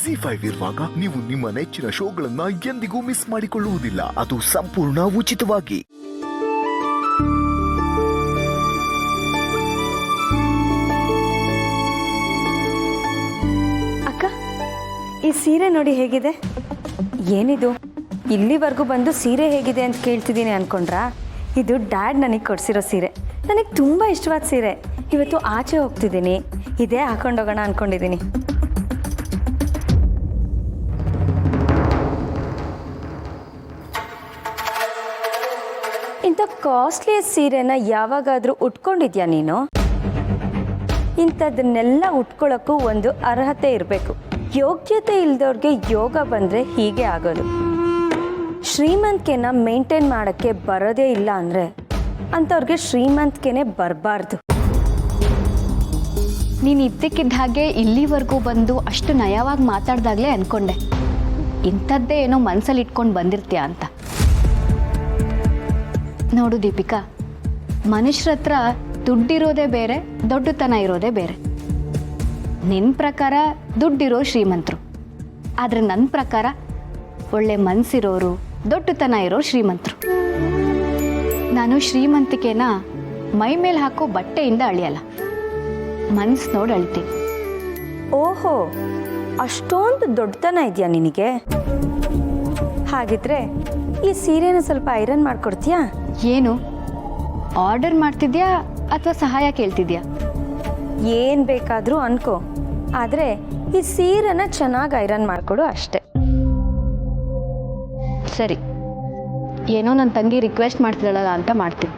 ZEE5 ಇರುವಾಗ ನೀವು ನಿಮ್ಮ ನೆಚ್ಚಿನ ಶೋಗಳನ್ನ ಎಂದಿಗೂ ಮಿಸ್ ಮಾಡಿಕೊಳ್ಳುವುದಿಲ್ಲ. ಅದು ಸಂಪೂರ್ಣ ಉಚಿತವಾಗಿ. ಅಕ್ಕ, ಈ ಸೀರೆ ನೋಡಿ ಹೇಗಿದೆ. ಏನಿದು ಇಲ್ಲಿವರೆಗೂ ಬಂದು ಸೀರೆ ಹೇಗಿದೆ ಅಂತ ಕೇಳ್ತಿದ್ದೀನಿ ಅನ್ಕೊಂಡ್ರಾ? ಇದು ಡ್ಯಾಡ್ ನನಗೆ ಕೊಡಿಸಿರೋ ಸೀರೆ. ನನಗೆ ತುಂಬ ಇಷ್ಟವಾದ ಸೀರೆ. ಇವತ್ತು ಆಚೆ ಹೋಗ್ತಿದ್ದೀನಿ, ಇದೇ ಹಾಕೊಂಡೋಗೋಣ ಅಂದ್ಕೊಂಡಿದ್ದೀನಿ. ಇಂಥ ಕಾಸ್ಟ್ಲಿ ಸೀರೆನ ಯಾವಾಗಾದರೂ ಉಟ್ಕೊಂಡಿದ್ಯಾ ನೀನು? ಇಂಥದ್ದನ್ನೆಲ್ಲ ಉಟ್ಕೊಳ್ಳೋಕ್ಕೂ ಒಂದು ಅರ್ಹತೆ ಇರಬೇಕು. ಯೋಗ್ಯತೆ ಇಲ್ದವ್ರಿಗೆ ಯೋಗ ಬಂದರೆ ಹೀಗೆ ಆಗೋದು. ಶ್ರೀಮಂತಿಕೆನ ಮೇಂಟೈನ್ ಮಾಡೋಕ್ಕೆ ಬರೋದೇ ಇಲ್ಲ ಅಂದರೆ ಅಂಥವ್ರಿಗೆ ಶ್ರೀಮಂತಿಕೆನೇ ಬರಬಾರ್ದು. ನೀನು ಇದ್ದಕ್ಕಿದ್ದ ಹಾಗೆ ಇಲ್ಲಿವರೆಗೂ ಬಂದು ಅಷ್ಟು ನಯವಾಗಿ ಮಾತಾಡ್ದಾಗಲೇ ಅಂದ್ಕೊಂಡೆ ಇಂಥದ್ದೇ ಏನೋ ಮನಸ್ಸಲ್ಲಿ ಇಟ್ಕೊಂಡು ಬಂದಿರ್ತೀಯ ಅಂತ. ನೋಡು ದೀಪಿಕಾ, ಮನುಷ್ಯರ ಹತ್ರ ದುಡ್ಡಿರೋದೇ ಬೇರೆ, ದೊಡ್ಡತನ ಇರೋದೇ ಬೇರೆ. ನಿನ್ನ ಪ್ರಕಾರ ದುಡ್ಡಿರೋ ಶ್ರೀಮಂತರು, ಆದರೆ ನನ್ನ ಪ್ರಕಾರ ಒಳ್ಳೆ ಮನಸ್ಸಿರೋರು, ದೊಡ್ಡತನ ಇರೋ ಶ್ರೀಮಂತರು. ನಾನು ಶ್ರೀಮಂತಿಕೆನ ಮೈ ಮೇಲೆ ಹಾಕೋ ಬಟ್ಟೆಯಿಂದ ಅಳಿಯಲ್ಲ, ಮನ್ಸು ನೋಡಿ ಅಳ್ತೀನಿ. ಓಹೋ, ಅಷ್ಟೊಂದು ದೊಡ್ಡತನ ಇದೆಯಾ ನಿನಗೆ? ಹಾಗಿದ್ರೆ ಈ ಸೀರೆನ ಸ್ವಲ್ಪ ಐರನ್ ಮಾಡಿಕೊಡ್ತೀಯಾ? ಏನು ಆರ್ಡರ್ ಮಾಡ್ತಿದ್ಯಾ ಅಥವಾ ಸಹಾಯ ಕೇಳ್ತಿದ್ಯಾ? ಏನು ಬೇಕಾದರೂ ಅನ್ಕೋ, ಆದರೆ ಈ ಸೀರೆನ ಚೆನ್ನಾಗಿ ಐರನ್ ಮಾಡಿಕೊಡು ಅಷ್ಟೆ. ಸರಿ, ಏನೋ ನನ್ನ ತಂಗಿ ರಿಕ್ವೆಸ್ಟ್ ಮಾಡ್ತಿದ್ದಾಳಲ್ಲ ಅಂತ ಮಾಡ್ತೀನಿ.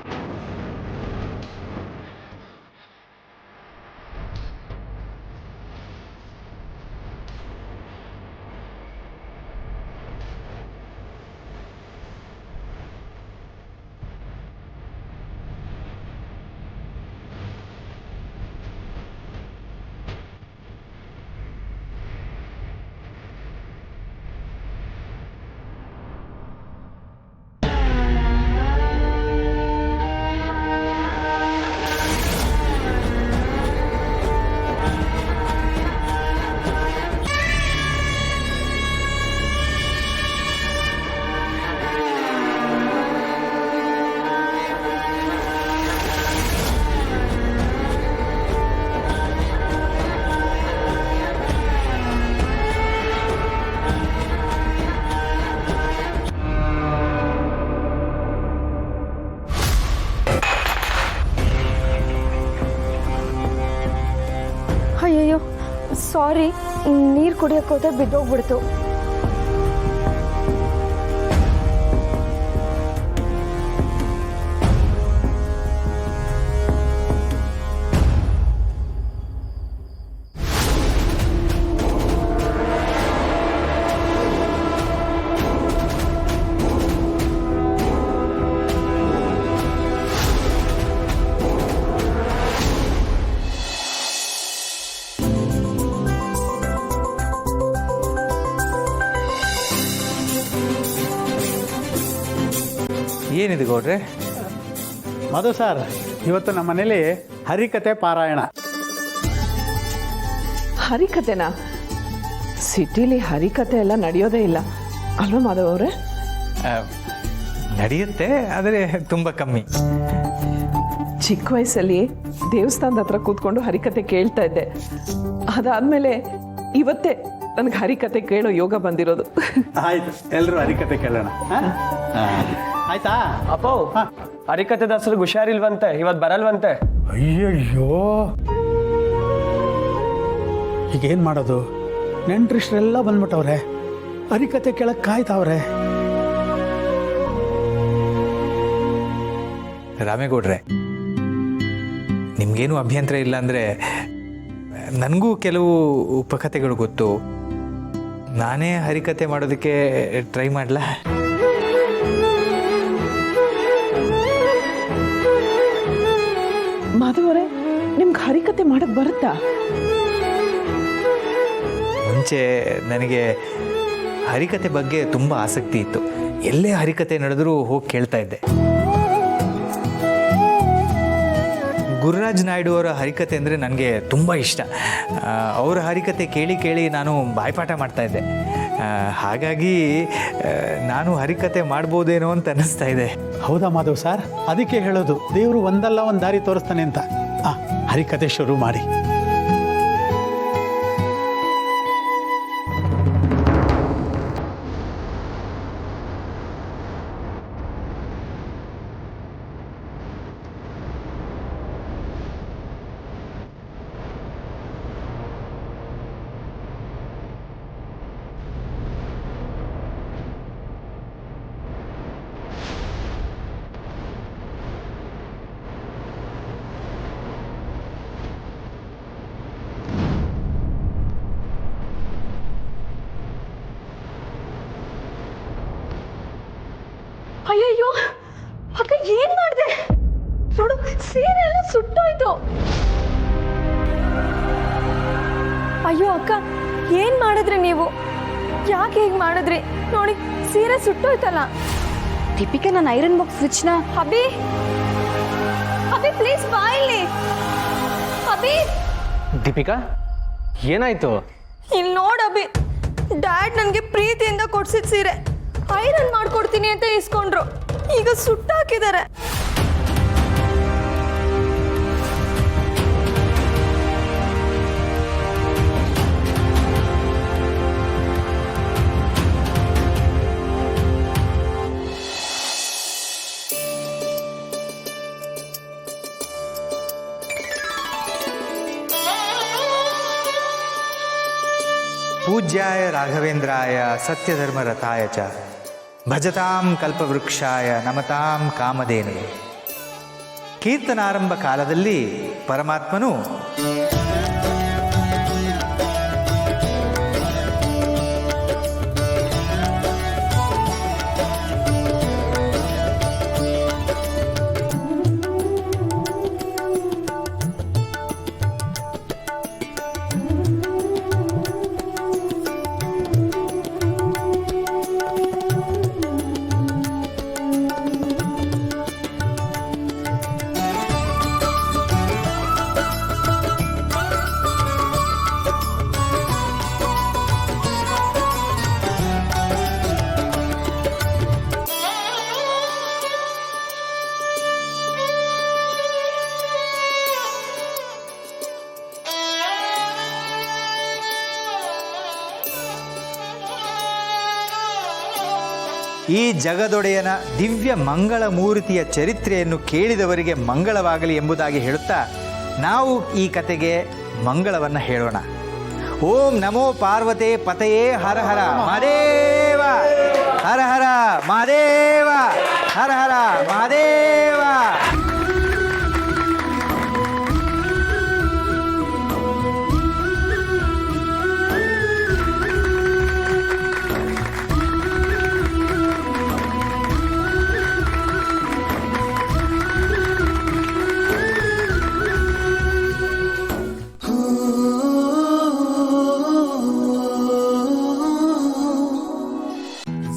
ಅಯ್ಯಯ್ಯೋ, ಸಾರಿ, ನೀರು ಕುಡಿಯೋಕೆ ಹೋದ್ರೆ ಬಿದ್ದೋಗ್ಬಿಡ್ತು. ಏನಿದೆ ಗೌಡ್ರೆ? ಮಧು ಸರ್, ಇವತ್ತು ನಮ್ಮ ಮನೇಲಿ ಹರಿಕತೆ ಪಾರಾಯಣ. ಹರಿಕತೆನಾ? ಸಿಟಿಲಿ ಹರಿಕತೆ ಎಲ್ಲ ನಡೆಯೋದೇ ಇಲ್ಲ ಅಲ್ವಾ ಮಾಧವ್ ಅವರೇ? ನಡೆಯುತ್ತೆ, ಆದರೆ ತುಂಬ ಕಮ್ಮಿ. ಚಿಕ್ಕ ವಯಸ್ಸಲ್ಲಿ ದೇವಸ್ಥಾನದ ಹತ್ರ ಕೂತ್ಕೊಂಡು ಹರಿಕತೆ ಕೇಳ್ತಾ ಇದ್ದೆ. ಅದಾದಮೇಲೆ ಇವತ್ತೇ ನನಗೆ ಹರಿಕತೆ ಕೇಳೋ ಯೋಗ ಬಂದಿರೋದು. ಆಯ್ತು, ಎಲ್ಲರೂ ಹರಿಕತೆ ಕೇಳೋಣ. ಆಯ್ತಾ ಅಪ್ಪೋ? ಹರಿಕತೆ ದಾಸರಿಗೆ ಹುಷಾರಿಲ್ವಂತೆ, ಇವತ್ತು ಬರಲ್ವಂತೆ. ಅಯ್ಯಯ್ಯೋ, ಈಗೇನು ಮಾಡೋದು? ನೆಂಟ್ರಿಷ್ಟರೆಲ್ಲ ಬಂದ್ಬಿಟ್ಟವ್ರೆ, ಹರಿಕತೆ ಕೇಳಕ್ಕೆ ಕಾಯ್ತಾವ್ರೆ. ರಾಮೇಗೌಡ್ರೆ, ನಿಮಗೇನು ಅಭ್ಯಂತರ ಇಲ್ಲ ಅಂದರೆ ನನಗೂ ಕೆಲವು ಉಪಕಥೆಗಳು ಗೊತ್ತು. ನಾನೇ ಹರಿಕತೆ ಮಾಡೋದಕ್ಕೆ ಟ್ರೈ ಮಾಡಲಾ? ಮಾಧವರೇ, ನಿಮ್ಗೆ ಹರಿಕತೆ ಮಾಡಕ್ ಬರುತ್ತಾ? ಮುಂಚೆ ನನಗೆ ಹರಿಕತೆ ಬಗ್ಗೆ ತುಂಬ ಆಸಕ್ತಿ ಇತ್ತು. ಎಲ್ಲೇ ಹರಿಕತೆ ನಡೆದರೂ ಹೋಗಿ ಕೇಳ್ತಾ ಇದ್ದೆ. ಗುರುರಾಜ್ ನಾಯ್ಡು ಅವರ ಹರಿಕತೆ ಅಂದರೆ ನನಗೆ ತುಂಬ ಇಷ್ಟ. ಅವರ ಹರಿಕತೆ ಕೇಳಿ ಕೇಳಿ ನಾನು ಬಾಯ್ಪಾಠ ಮಾಡ್ತಾಯಿದ್ದೆ. ಹಾಗಾಗಿ ನಾನು ಹರಿಕತೆ ಮಾಡ್ಬೋದೇನೋ ಅಂತ ಅನ್ನಿಸ್ತಾ ಇದೆ. ಹೌದಾ ಮಾಧವ್ ಸರ್, ಅದಕ್ಕೆ ಹೇಳೋದು ದೇವರು ಒಂದಲ್ಲ ಒಂದು ದಾರಿ ತೋರಿಸ್ತಾನೆ ಅಂತ. ಹರಿಕತೆ ಶುರು ಮಾಡಿ. ಅಯ್ಯಯ್ಯೋ ಅಕ್ಕ, ಏನ್ ಮಾಡಿದೆ ನೋಡು, ಸೀರೆ ಎಲ್ಲ ಸುಟ್ಟೋಯ್ತು. ಅಯ್ಯೋ ಅಕ್ಕ, ಏನ್ ಮಾಡಿದ್ರಿ ನೀವು? ಯಾಕೆ ಹೀಗೆ ಮಾಡಿದ್ರಿ? ನೋಡಿ, ಸೀರೆ ಸುಟ್ಟೋಯ್ತಲ್ಲ. ದೀಪಿಕಾ, ನಾನು ಐರನ್ ಬಾಕ್ಸ್ ಸ್ವಿಚ್ನ ಅಭಿ, ಅಭಿ ಪ್ಲೀಸ್ ಬಾ ಇಲ್ಲಿ. ಅಭಿ, ದೀಪಿಕಾ, ಏನಾಯ್ತು? ಇಲ್ಲಿ ನೋಡ್ ಅಭಿ, ಡ್ಯಾಡ್ ನನಗೆ ಪ್ರೀತಿಯಿಂದ ಕೊಡ್ಸಿದ ಸೀರೆ ಐರನ್ ಮಾಡ್ಕೊಡ್ತೀನಿ ಅಂತ ಇಸ್ಕೊಂಡ್ರು. ಈಗ ಸುಟ್ಟಾಕಿದ್ದಾರೆ. ಪೂಜ್ಯಾಯ ರಾಘವೇಂದ್ರಾಯ ಸತ್ಯಧರ್ಮರಥಾಯ ಚ ಭಜತಾಂ ಕಲ್ಪವೃಕ್ಷಾಯ ನಮತಾಂ ಕಾಮಧೇನು. ಕೀರ್ತನಾರಂಭ ಕಾಲದಲ್ಲಿ ಪರಮಾತ್ಮನು ಈ ಜಗದೊಡೆಯನ ದಿವ್ಯ ಮಂಗಳ ಮೂರ್ತಿಯ ಚರಿತ್ರೆಯನ್ನು ಕೇಳಿದವರಿಗೆ ಮಂಗಳವಾಗಲಿ ಎಂಬುದಾಗಿ ಹೇಳುತ್ತಾ ನಾವು ಈ ಕತೆಗೆ ಮಂಗಳವನ್ನು ಹೇಳೋಣ. ಓಂ ನಮೋ ಪಾರ್ವತೆ ಪತಯೇ ಹರ ಹರ ಮಹಾದೇವ, ಹರ ಹರ ಮಹಾದೇವ, ಹರ ಹರ ಮಹಾದೇವ.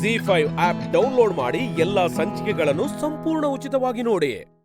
ZEE5 ಆಪ್ ಡೌನ್ಲೋಡ್ ಮಾಡಿ ಎಲ್ಲಾ ಸಂಚಿಕೆಗಳನ್ನು ಸಂಪೂರ್ಣ ಉಚಿತವಾಗಿ ನೋಡಿ.